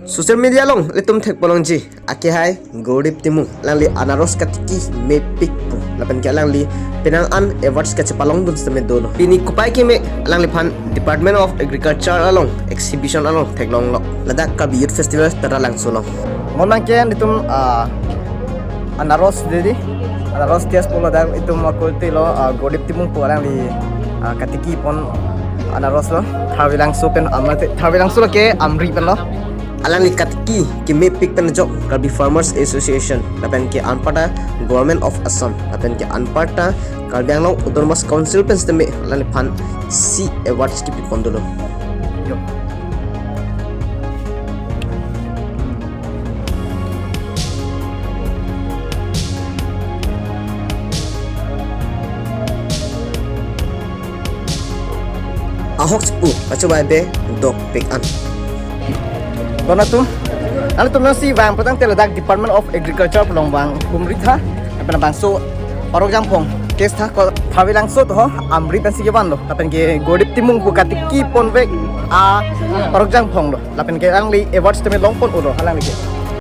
Social media long litum thek polong ji aki hai Goldeep Timung langli Anaros katiki me pic po lapan ke langli penang an awards ka chapalong dun stame dolo pini kupai ke me langli phan Department of Agriculture along exhibition along thek long lo ladak ka youth festival tara lang solong Monang kian itum Anaros dedi Anaros tias pula dar itum kulti lo Goldeep Timung po langli katiki pon Anaros lo thawilang supen amate thawilang sulo ke amri pen lo alang ni katiki ki me pic pen jok Karbi Farmers Association lapan ke anpata Government of Assam lapan ke anpata Karbiang long Autonomous Council pen stame langli phan C awards ki pipon dolo yo ahok pu pacoba be dok pick an Kona tu, ano tu nasi bang petang teladak Department of Agriculture pelong bang humrit ha, apa bang so orang jampong, kes ha kalau thawi langsung tu ho amri pensi ke lo, lapen ke Goldeep Timung buka tiki pon vek orang jampong lo, lapen ke angli awards tu me long pon ulo, halang lagi.